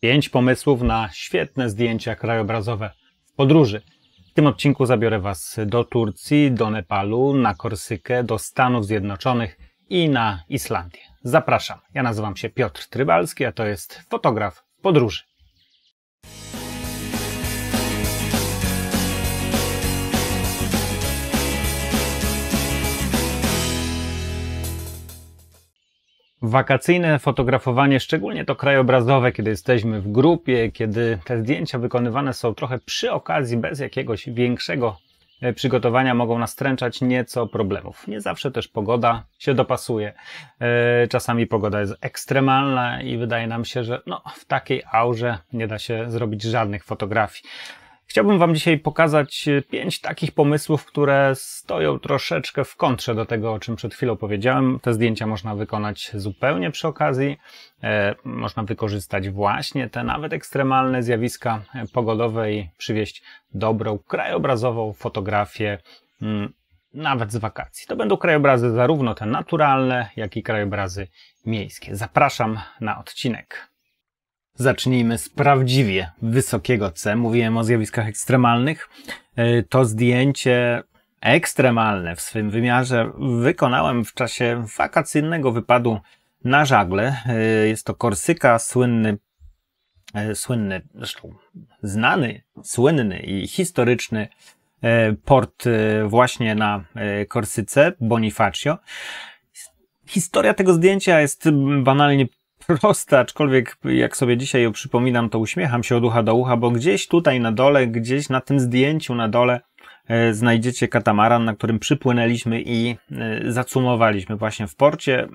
5 pomysłów na świetne zdjęcia krajobrazowe w podróży. W tym odcinku zabiorę Was do Turcji, do Nepalu, na Korsykę, do Stanów Zjednoczonych i na Islandię. Zapraszam. Ja nazywam się Piotr Trybalski, a to jest fotograf w podróży. Wakacyjne fotografowanie, szczególnie to krajobrazowe, kiedy jesteśmy w grupie, kiedy te zdjęcia wykonywane są trochę przy okazji, bez jakiegoś większego przygotowania, mogą nastręczać nieco problemów. Nie zawsze też pogoda się dopasuje. Czasami pogoda jest ekstremalna i wydaje nam się, że w takiej aurze nie da się zrobić żadnych fotografii. Chciałbym Wam dzisiaj pokazać 5 takich pomysłów, które stoją troszeczkę w kontrze do tego, o czym przed chwilą powiedziałem. Te zdjęcia można wykonać zupełnie przy okazji. Można wykorzystać właśnie te nawet ekstremalne zjawiska pogodowe i przywieźć dobrą, krajobrazową fotografię nawet z wakacji. To będą krajobrazy zarówno te naturalne, jak i krajobrazy miejskie. Zapraszam na odcinek. Zacznijmy z prawdziwie wysokiego C. Mówiłem o zjawiskach ekstremalnych. To zdjęcie ekstremalne w swym wymiarze wykonałem w czasie wakacyjnego wypadu na żagle. Jest to Korsyka, zresztą znany, słynny i historyczny port właśnie na Korsyce, Bonifacio. Historia tego zdjęcia jest banalnie prosta, aczkolwiek jak sobie dzisiaj ją przypominam, to uśmiecham się od ucha do ucha, bo gdzieś tutaj na dole, gdzieś na tym zdjęciu na dole znajdziecie katamaran, na którym przypłynęliśmy i zacumowaliśmy właśnie w porcie.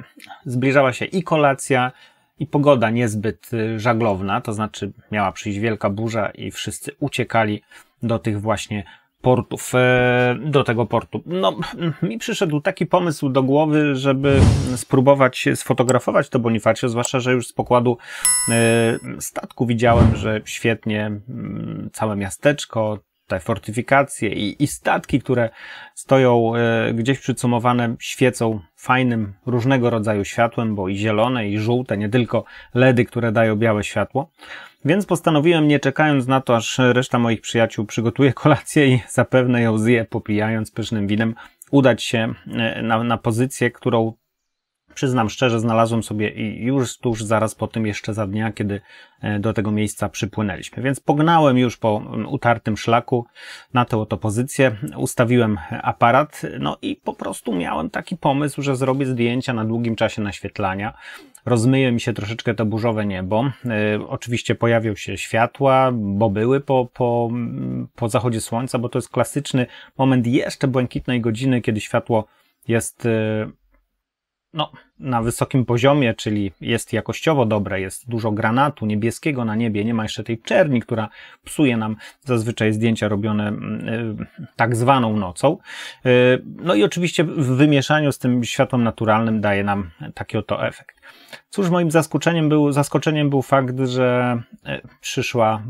Zbliżała się i kolacja, i pogoda niezbyt żaglowna, to znaczy miała przyjść wielka burza i wszyscy uciekali do tych właśnie portów, do tego portu. Mi przyszedł taki pomysł do głowy, żeby spróbować sfotografować to Bonifacio, zwłaszcza, że już z pokładu statku widziałem, że świetnie całe miasteczko, te fortyfikacje i statki, które stoją gdzieś przycumowane, świecą fajnym, różnego rodzaju światłem, bo i zielone, i żółte, nie tylko LEDy, które dają białe światło. Więc postanowiłem, nie czekając na to, aż reszta moich przyjaciół przygotuje kolację i zapewne ją zje, popijając pysznym winem, udać się na pozycję, którą, przyznam szczerze, znalazłem sobie i już tuż zaraz po tym, jeszcze za dnia, kiedy do tego miejsca przypłynęliśmy. Więc pognałem już po utartym szlaku na tę oto pozycję, ustawiłem aparat, i po prostu miałem taki pomysł, że zrobię zdjęcia na długim czasie naświetlania. Rozmyje mi się troszeczkę to burzowe niebo. Oczywiście pojawią się światła, bo były po zachodzie słońca, bo to jest klasyczny moment jeszcze błękitnej godziny, kiedy światło jest na wysokim poziomie, czyli jest jakościowo dobre, jest dużo granatu niebieskiego na niebie, nie ma jeszcze tej czerni, która psuje nam zazwyczaj zdjęcia robione tak zwaną nocą. I oczywiście w wymieszaniu z tym światłem naturalnym daje nam taki oto efekt. Cóż, moim zaskoczeniem był fakt, że przyszła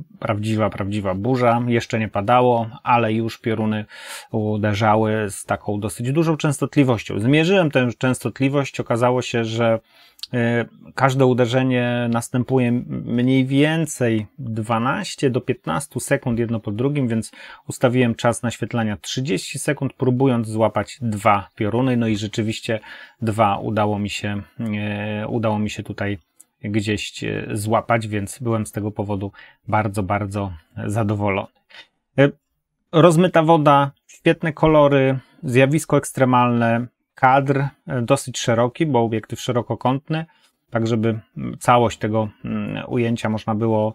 prawdziwa burza. Jeszcze nie padało, ale już pioruny uderzały z taką dosyć dużą częstotliwością. Zmierzyłem tę częstotliwość, okazało się, że każde uderzenie następuje mniej więcej 12 do 15 sekund jedno po drugim, więc ustawiłem czas naświetlania 30 sekund, próbując złapać 2 pioruny. I rzeczywiście 2 udało mi się tutaj gdzieś złapać, więc byłem z tego powodu bardzo, bardzo zadowolony. Rozmyta woda, świetne kolory, zjawisko ekstremalne, kadr dosyć szeroki, bo obiektyw szerokokątny, tak żeby całość tego ujęcia można było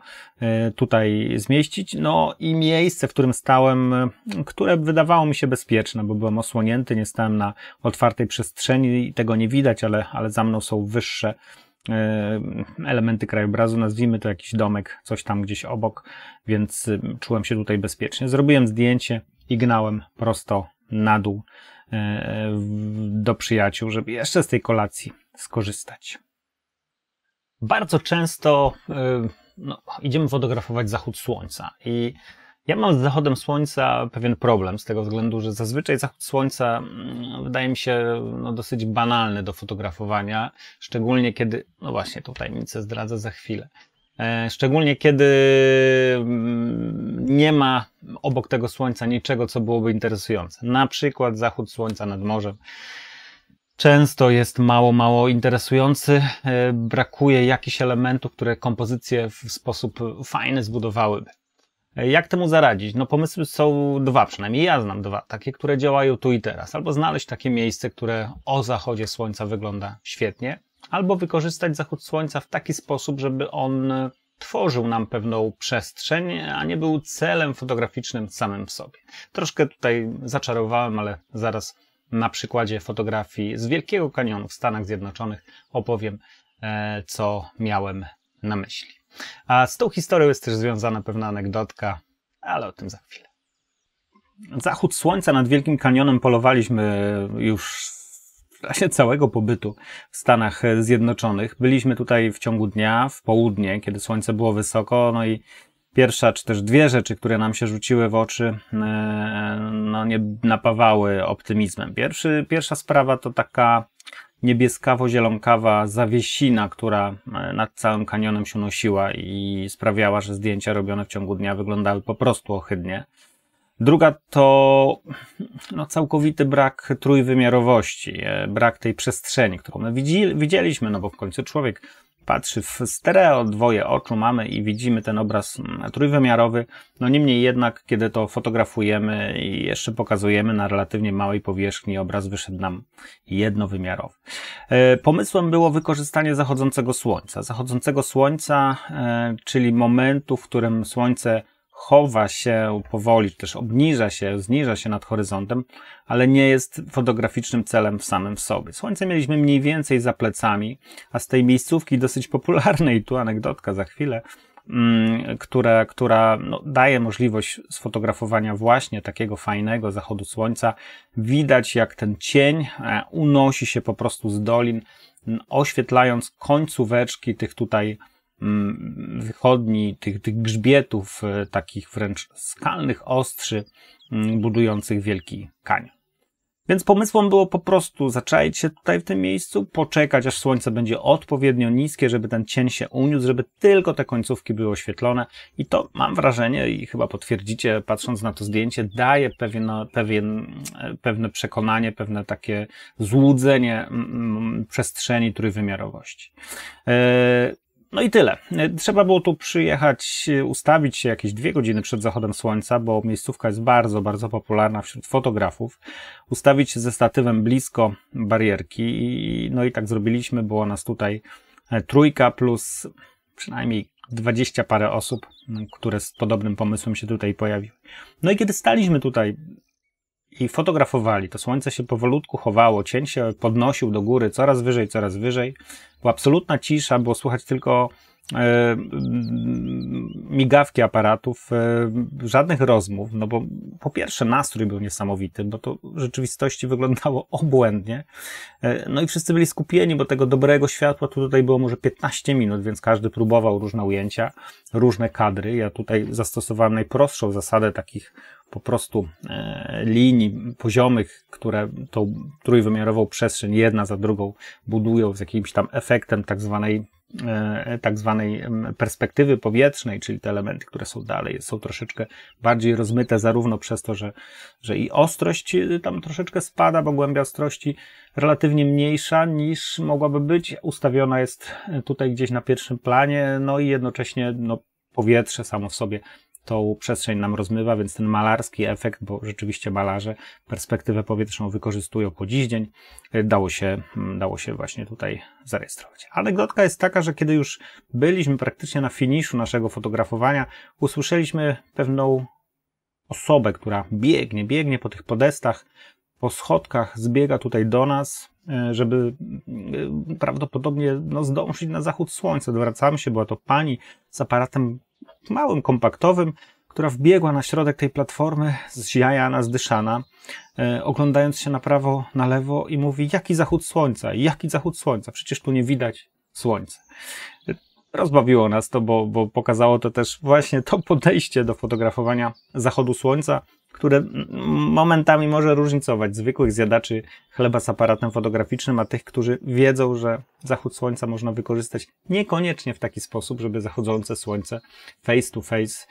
tutaj zmieścić. I miejsce, w którym stałem, które wydawało mi się bezpieczne, bo byłem osłonięty, nie stałem na otwartej przestrzeni i tego nie widać, ale za mną są wyższe elementy krajobrazu, nazwijmy to jakiś domek, coś tam gdzieś obok, więc czułem się tutaj bezpiecznie. Zrobiłem zdjęcie i gnałem prosto na dół do przyjaciół, żeby jeszcze z tej kolacji skorzystać. Bardzo często idziemy fotografować zachód słońca i ja mam z zachodem słońca pewien problem z tego względu, że zazwyczaj zachód słońca wydaje mi się dosyć banalny do fotografowania, szczególnie kiedy, właśnie tą tajemnicę zdradzę za chwilę, Szczególnie kiedy nie ma obok tego słońca niczego, co byłoby interesujące. Na przykład zachód słońca nad morzem. Często jest mało interesujący. Brakuje jakichś elementów, które kompozycję w sposób fajny zbudowałyby. Jak temu zaradzić? No pomysły są dwa, przynajmniej ja znam dwa, takie, które działają tu i teraz. Albo znaleźć takie miejsce, które o zachodzie słońca wygląda świetnie, albo wykorzystać zachód słońca w taki sposób, żeby on tworzył nam pewną przestrzeń, a nie był celem fotograficznym samym w sobie. Troszkę tutaj zaczarowałem, ale zaraz na przykładzie fotografii z Wielkiego Kanionu w Stanach Zjednoczonych opowiem, co miałem na myśli. A z tą historią jest też związana pewna anegdotka, ale o tym za chwilę. Zachód słońca nad Wielkim Kanionem polowaliśmy już w czasie całego pobytu w Stanach Zjednoczonych. Byliśmy tutaj w ciągu dnia, w południe, kiedy słońce było wysoko, no i pierwsza, czy też dwie rzeczy, które nam się rzuciły w oczy, no nie napawały optymizmem. Pierwsza sprawa to taka niebieskawo-zielonkawa zawiesina, która nad całym kanionem się nosiła i sprawiała, że zdjęcia robione w ciągu dnia wyglądały po prostu ohydnie. Druga to całkowity brak trójwymiarowości, brak tej przestrzeni, którą my widzieliśmy, no bo w końcu człowiek patrzy w stereo, dwoje oczu mamy i widzimy ten obraz trójwymiarowy. No niemniej jednak, kiedy to fotografujemy i jeszcze pokazujemy na relatywnie małej powierzchni, obraz wyszedł nam jednowymiarowy. Pomysłem było wykorzystanie zachodzącego słońca. Zachodzącego słońca, czyli momentu, w którym słońce chowa się powoli, też zniża się nad horyzontem, ale nie jest fotograficznym celem w samym w sobie. Słońce mieliśmy mniej więcej za plecami, a z tej miejscówki dosyć popularnej, tu anegdotka za chwilę, która daje możliwość sfotografowania właśnie takiego fajnego zachodu słońca. Widać, jak ten cień unosi się po prostu z dolin, oświetlając końcóweczki tych tutaj wychodni, tych grzbietów, takich wręcz skalnych ostrzy, budujących Wielki Kanion. Więc pomysłem było po prostu zaczaić się tutaj w tym miejscu, poczekać, aż słońce będzie odpowiednio niskie, żeby ten cień się uniósł, żeby tylko te końcówki były oświetlone. I to, mam wrażenie, i chyba potwierdzicie, patrząc na to zdjęcie, daje pewne przekonanie, pewne takie złudzenie przestrzeni trójwymiarowości. No i tyle. Trzeba było tu przyjechać, ustawić się jakieś 2 godziny przed zachodem słońca, bo miejscówka jest bardzo popularna wśród fotografów. Ustawić się ze statywem blisko barierki no i tak zrobiliśmy. Było nas tutaj 3 plus przynajmniej 20 parę osób, które z podobnym pomysłem się tutaj pojawiły. No i kiedy staliśmy tutaj i fotografowali, to słońce się powolutku chowało, cień się podnosił do góry, coraz wyżej. Była absolutna cisza, było słychać tylko migawki aparatów, żadnych rozmów, no bo po pierwsze nastrój był niesamowity, bo to w rzeczywistości wyglądało obłędnie, no i wszyscy byli skupieni, bo tego dobrego światła tutaj było może 15 minut, więc każdy próbował różne ujęcia, różne kadry. Ja tutaj zastosowałem najprostszą zasadę takich po prostu linii poziomych, które tą trójwymiarową przestrzeń jedna za drugą budują z jakimś tam efektem tak zwanej perspektywy powietrznej, czyli te elementy, które są dalej, są troszeczkę bardziej rozmyte, zarówno przez to, że i ostrość tam troszeczkę spada, bo głębia ostrości relatywnie mniejsza niż mogłaby być. Ustawiona jest tutaj gdzieś na pierwszym planie, no i jednocześnie powietrze samo w sobie tą przestrzeń nam rozmywa, więc ten malarski efekt, bo rzeczywiście malarze perspektywę powietrzną wykorzystują po dziś dzień, dało się właśnie tutaj zarejestrować. Anegdotka jest taka, że kiedy już byliśmy praktycznie na finiszu naszego fotografowania, usłyszeliśmy pewną osobę, która biegnie po tych podestach, po schodkach, zbiega tutaj do nas, żeby prawdopodobnie zdążyć na zachód słońca. Odwracamy się, była to pani z aparatem małym, kompaktowym, która wbiegła na środek tej platformy, zziajana, zdyszana, oglądając się na prawo, na lewo i mówi: jaki zachód słońca? Jaki zachód słońca? Przecież tu nie widać słońca. Rozbawiło nas to, bo pokazało to też właśnie to podejście do fotografowania zachodu słońca, które momentami może różnicować zwykłych zjadaczy chleba z aparatem fotograficznym, a tych, którzy wiedzą, że zachód słońca można wykorzystać niekoniecznie w taki sposób, żeby zachodzące słońce face to face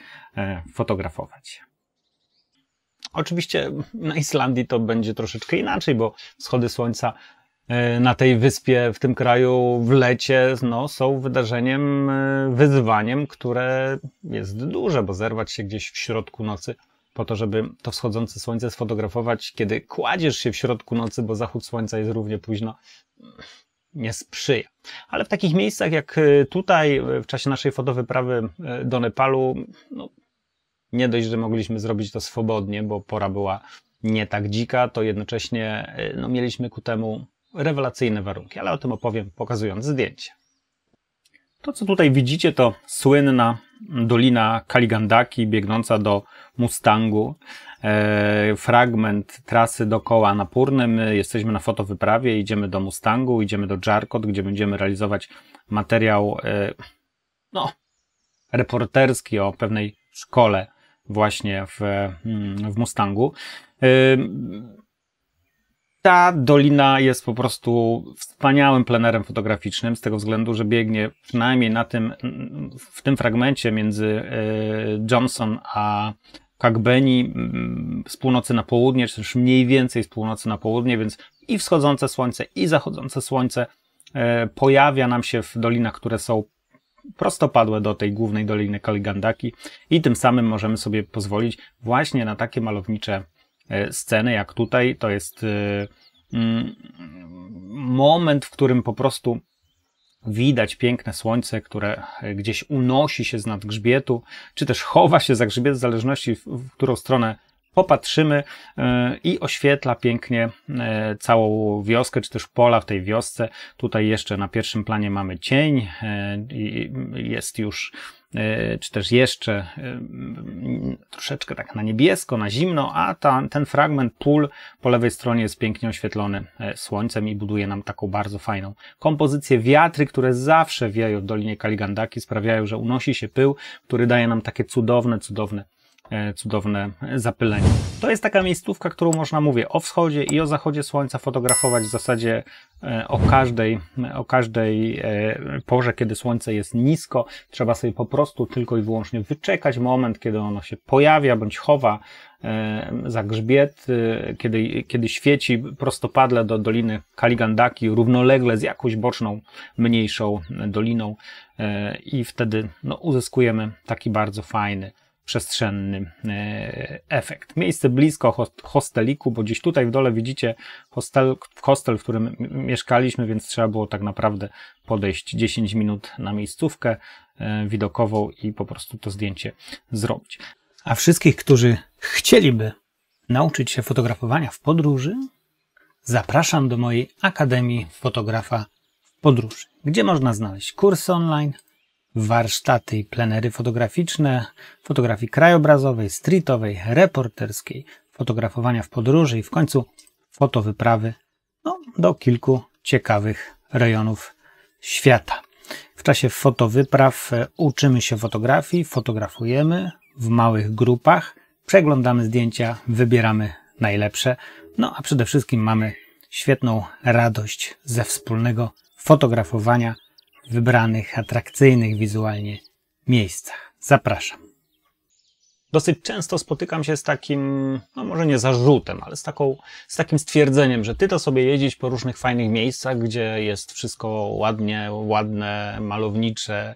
fotografować. Oczywiście na Islandii to będzie troszeczkę inaczej, bo wschody słońca na tej wyspie, w tym kraju w lecie są wydarzeniem, wyzwaniem, które jest duże, bo zerwać się gdzieś w środku nocy po to, żeby to wschodzące słońce sfotografować, kiedy kładziesz się w środku nocy, bo zachód słońca jest równie późno, nie sprzyja. Ale w takich miejscach jak tutaj, w czasie naszej fotowyprawy do Nepalu, nie dość, że mogliśmy zrobić to swobodnie, bo pora była nie tak dzika, to jednocześnie mieliśmy ku temu rewelacyjne warunki, ale o tym opowiem, pokazując zdjęcie. To, co tutaj widzicie, to słynna dolina Kaligandaki biegnąca do Mustangu. Fragment trasy dookoła Annapurny. My jesteśmy na fotowyprawie, idziemy do Mustangu, idziemy do Jarkot, gdzie będziemy realizować materiał reporterski o pewnej szkole właśnie w Mustangu. Ta dolina jest po prostu wspaniałym plenerem fotograficznym z tego względu, że biegnie przynajmniej w tym fragmencie między Johnson a Kagbeni z północy na południe, czy też mniej więcej z północy na południe, więc i wschodzące słońce, i zachodzące słońce pojawia nam się w dolinach, które są prostopadłe do tej głównej doliny Kaligandaki i tym samym możemy sobie pozwolić właśnie na takie malownicze sceny jak tutaj. To jest moment, w którym po prostu widać piękne słońce, które gdzieś unosi się z nad grzbietu, czy też chowa się za grzbiet, w zależności w którą stronę popatrzymy, i oświetla pięknie całą wioskę, czy też pola w tej wiosce. Tutaj jeszcze na pierwszym planie mamy cień, jest już, czy też jeszcze troszeczkę tak na niebiesko, na zimno, a ten fragment pól po lewej stronie jest pięknie oświetlony słońcem i buduje nam taką bardzo fajną kompozycję. Wiatry, które zawsze wieją w Dolinie Kaligandaki, sprawiają, że unosi się pył, który daje nam takie cudowne zapylenie. To jest taka miejscówka, którą można, mówię, o wschodzie i o zachodzie słońca fotografować w zasadzie o każdej porze, kiedy słońce jest nisko. Trzeba sobie po prostu tylko i wyłącznie wyczekać moment, kiedy ono się pojawia bądź chowa za grzbiet, kiedy świeci prostopadle do Doliny Kaligandaki, równolegle z jakąś boczną, mniejszą doliną, i wtedy uzyskujemy taki bardzo fajny, przestrzenny efekt. Miejsce blisko hosteliku, bo gdzieś tutaj w dole widzicie hostel, w którym mieszkaliśmy, więc trzeba było tak naprawdę podejść 10 minut na miejscówkę widokową i po prostu to zdjęcie zrobić. A wszystkich, którzy chcieliby nauczyć się fotografowania w podróży, zapraszam do mojej Akademii Fotografa w Podróży, gdzie można znaleźć kursy online, warsztaty i plenery fotograficzne, fotografii krajobrazowej, streetowej, reporterskiej, fotografowania w podróży i w końcu fotowyprawy do kilku ciekawych rejonów świata. W czasie fotowypraw uczymy się fotografii, fotografujemy w małych grupach, przeglądamy zdjęcia, wybieramy najlepsze, a przede wszystkim mamy świetną radość ze wspólnego fotografowania w wybranych, atrakcyjnych wizualnie miejscach. Zapraszam. Dosyć często spotykam się z takim, może nie zarzutem, ale z takim stwierdzeniem, że ty to sobie jeździsz po różnych fajnych miejscach, gdzie jest wszystko ładne, malownicze.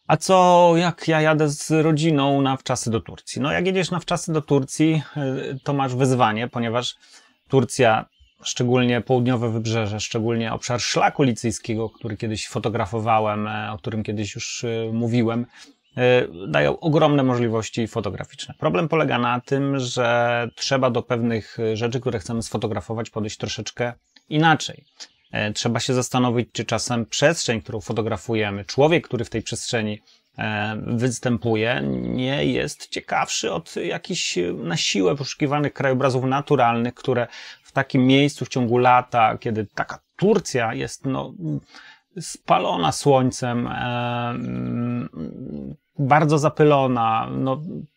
A co jak ja jadę z rodziną na wczasy do Turcji? Jak jedziesz na wczasy do Turcji, to masz wyzwanie, ponieważ Turcja, szczególnie południowe wybrzeże, szczególnie obszar szlaku licyjskiego, który kiedyś fotografowałem, o którym kiedyś już mówiłem, dają ogromne możliwości fotograficzne. Problem polega na tym, że trzeba do pewnych rzeczy, które chcemy sfotografować, podejść troszeczkę inaczej. Trzeba się zastanowić, czy czasem przestrzeń, którą fotografujemy, człowiek, który w tej przestrzeni występuje, nie jest ciekawszy od jakichś na siłę poszukiwanych krajobrazów naturalnych, które w takim miejscu w ciągu lata, kiedy taka Turcja jest spalona słońcem, bardzo zapylona,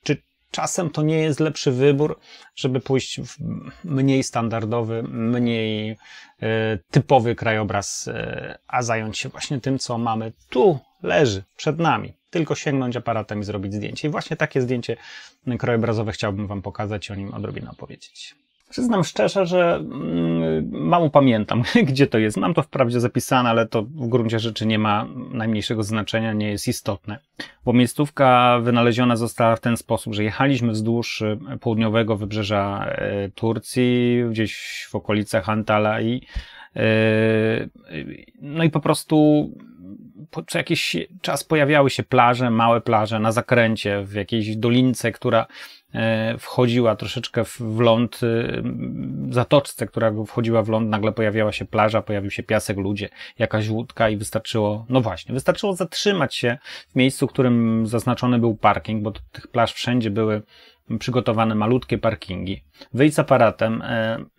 czy czasem to nie jest lepszy wybór, żeby pójść w mniej standardowy, mniej typowy krajobraz, a zająć się właśnie tym, co mamy tu, leży przed nami. Tylko sięgnąć aparatem i zrobić zdjęcie. I właśnie takie zdjęcie krajobrazowe chciałbym Wam pokazać i o nim odrobinę opowiedzieć. Przyznam szczerze, że mało pamiętam, gdzie to jest. Mam to wprawdzie zapisane, ale to w gruncie rzeczy nie ma najmniejszego znaczenia, nie jest istotne. Bo miejscówka wynaleziona została w ten sposób, że jechaliśmy wzdłuż południowego wybrzeża Turcji, gdzieś w okolicach Antalya no i po prostu co jakiś czas pojawiały się plaże, małe plaże na zakręcie, w jakiejś dolince, która wchodziła troszeczkę w ląd, zatoczce, która wchodziła w ląd, nagle pojawiała się plaża, pojawił się piasek, ludzie, jakaś łódka i wystarczyło, no właśnie, wystarczyło zatrzymać się w miejscu, w którym zaznaczony był parking, bo do tych plaż wszędzie były przygotowane malutkie parkingi, wyjść z aparatem,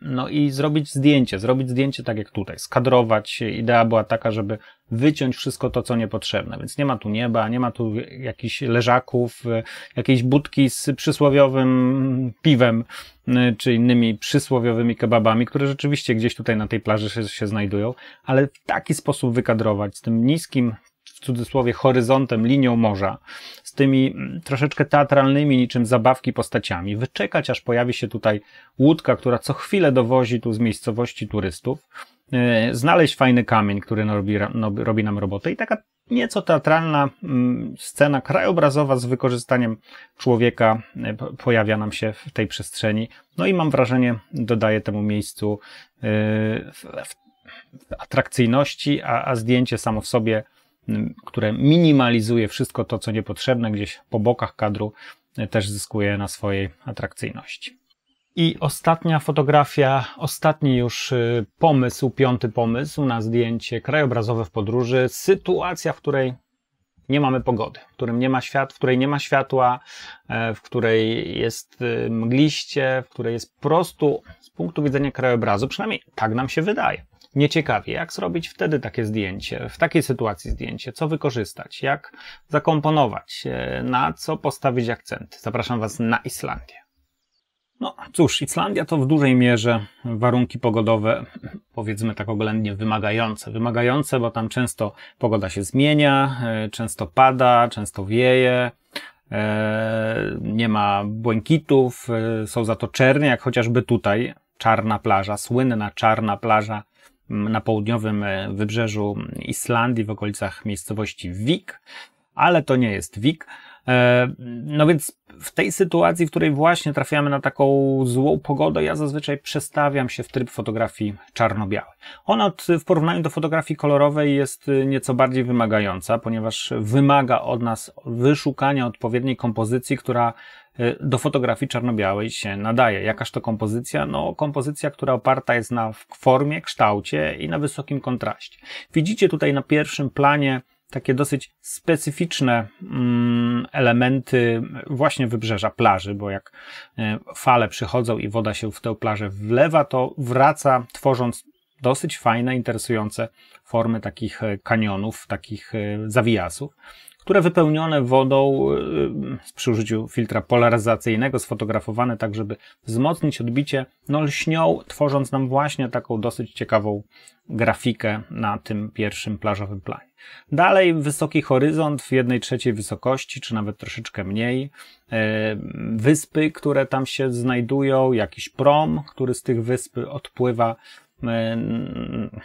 no i zrobić zdjęcie tak jak tutaj, skadrować. Idea była taka, żeby wyciąć wszystko to, co niepotrzebne, więc nie ma tu nieba, nie ma tu jakichś leżaków, jakiejś budki z przysłowiowym piwem, czy innymi przysłowiowymi kebabami, które rzeczywiście gdzieś tutaj na tej plaży się znajdują, ale w taki sposób wykadrować, z tym niskim, w cudzysłowie, horyzontem, linią morza, z tymi troszeczkę teatralnymi, niczym zabawki postaciami, wyczekać, aż pojawi się tutaj łódka, która co chwilę dowozi tu z miejscowości turystów, znaleźć fajny kamień, który robi nam robotę i taka nieco teatralna scena krajobrazowa z wykorzystaniem człowieka pojawia nam się w tej przestrzeni. No i mam wrażenie, dodaje temu miejscu atrakcyjności, a zdjęcie samo w sobie, które minimalizuje wszystko to, co niepotrzebne, gdzieś po bokach kadru, też zyskuje na swojej atrakcyjności. I ostatnia fotografia, ostatni już pomysł, 5. pomysł na zdjęcie krajobrazowe w podróży. Sytuacja, w której nie mamy pogody, w której nie ma światła, w której jest mgliście, w której jest po prostu z punktu widzenia krajobrazu, przynajmniej tak nam się wydaje, nieciekawie. Jak zrobić wtedy takie zdjęcie, w takiej sytuacji zdjęcie, co wykorzystać, jak zakomponować, na co postawić akcenty. Zapraszam Was na Islandię. No cóż, Islandia to w dużej mierze warunki pogodowe, powiedzmy tak oględnie, wymagające, bo tam często pogoda się zmienia, często pada, często wieje, nie ma błękitów, są za to czernie, jak chociażby tutaj, czarna plaża, słynna czarna plaża na południowym wybrzeżu Islandii, w okolicach miejscowości Vik, ale to nie jest Vik. No więc w tej sytuacji, w której właśnie trafiamy na taką złą pogodę, ja zazwyczaj przestawiam się w tryb fotografii czarno-białej. Ona w porównaniu do fotografii kolorowej jest nieco bardziej wymagająca, ponieważ wymaga od nas wyszukania odpowiedniej kompozycji, która do fotografii czarno-białej się nadaje. Jakaż to kompozycja? No kompozycja, która oparta jest na formie, kształcie i na wysokim kontraście. Widzicie tutaj na pierwszym planie takie dosyć specyficzne elementy właśnie wybrzeża, plaży, bo jak fale przychodzą i woda się w tę plażę wlewa, to wraca, tworząc dosyć fajne, interesujące formy takich kanionów, takich zawijasów, które wypełnione wodą przy użyciu filtra polaryzacyjnego, sfotografowane tak, żeby wzmocnić odbicie, no lśnią, tworząc nam właśnie taką dosyć ciekawą grafikę na tym pierwszym plażowym planie. Dalej wysoki horyzont w 1/3 wysokości, czy nawet troszeczkę mniej. Wyspy, które tam się znajdują, jakiś prom, który z tych wysp odpływa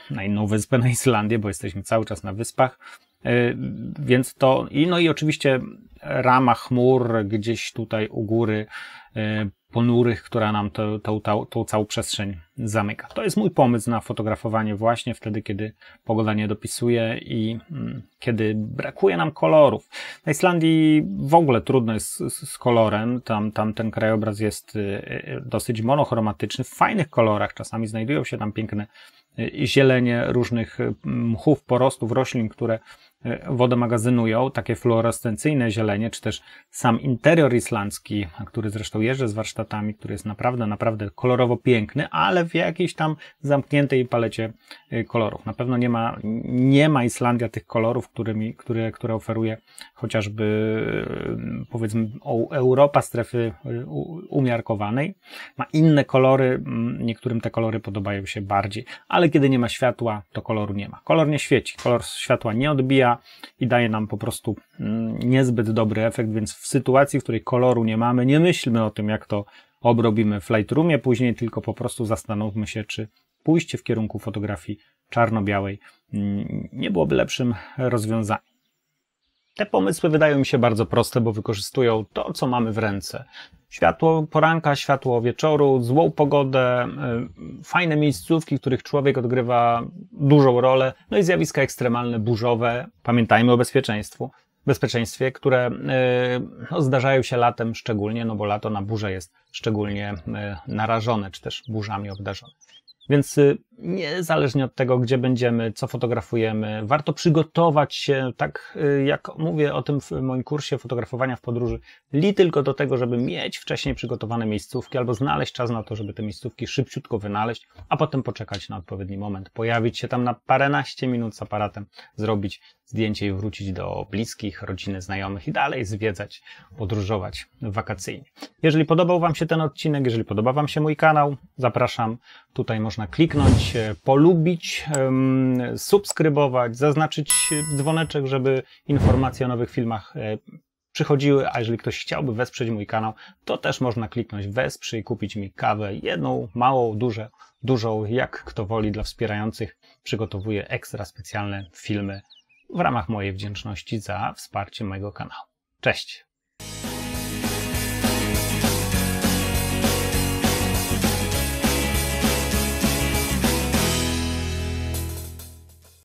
na inną wyspę, na Islandię, bo jesteśmy cały czas na wyspach. Więc to, no i oczywiście rama chmur gdzieś tutaj u góry, ponurych, która nam tą całą przestrzeń zamyka. To jest mój pomysł na fotografowanie właśnie wtedy, kiedy pogoda nie dopisuje i kiedy brakuje nam kolorów. Na Islandii w ogóle trudno jest z kolorem, tam ten krajobraz jest dosyć monochromatyczny, w fajnych kolorach, czasami znajdują się tam piękne zielenie różnych mchów, porostów, roślin, które wodę magazynują, takie fluorescencyjne zielenie, czy też sam interior islandzki, który zresztą jeżdżę z warsztatami, który jest naprawdę kolorowo piękny, ale w jakiejś tam zamkniętej palecie kolorów. Na pewno nie ma Islandia tych kolorów, które oferuje chociażby, powiedzmy, Europa strefy umiarkowanej. Ma inne kolory, niektórym te kolory podobają się bardziej, ale kiedy nie ma światła, to koloru nie ma. Kolor nie świeci, kolor światła nie odbija i daje nam po prostu niezbyt dobry efekt, więc w sytuacji, w której koloru nie mamy, nie myślmy o tym, jak to obrobimy w Lightroomie później, tylko po prostu zastanówmy się, czy pójście w kierunku fotografii czarno-białej nie byłoby lepszym rozwiązaniem. Te pomysły wydają mi się bardzo proste, bo wykorzystują to, co mamy w ręce. Światło poranka, światło wieczoru, złą pogodę, fajne miejscówki, w których człowiek odgrywa dużą rolę, no i zjawiska ekstremalne, burzowe. Pamiętajmy o bezpieczeństwie, które zdarzają się latem szczególnie, no bo lato na burze jest szczególnie narażone, czy też burzami obdarzone. Więc niezależnie od tego, gdzie będziemy, co fotografujemy, warto przygotować się, tak jak mówię o tym w moim kursie fotografowania w podróży, tylko do tego, żeby mieć wcześniej przygotowane miejscówki albo znaleźć czas na to, żeby te miejscówki szybciutko wynaleźć, a potem poczekać na odpowiedni moment, pojawić się tam na paręnaście minut z aparatem, zrobić zdjęcie i wrócić do bliskich, rodziny, znajomych i dalej zwiedzać, podróżować wakacyjnie. Jeżeli podobał Wam się ten odcinek, jeżeli podoba Wam się mój kanał, zapraszam. Tutaj można kliknąć, polubić, subskrybować, zaznaczyć dzwoneczek, żeby informacje o nowych filmach przychodziły, a jeżeli ktoś chciałby wesprzeć mój kanał, to też można kliknąć wesprzyj, kupić mi kawę, jedną, małą, dużą, jak kto woli, dla wspierających. Przygotowuję ekstra specjalne filmy w ramach mojej wdzięczności za wsparcie mojego kanału. Cześć!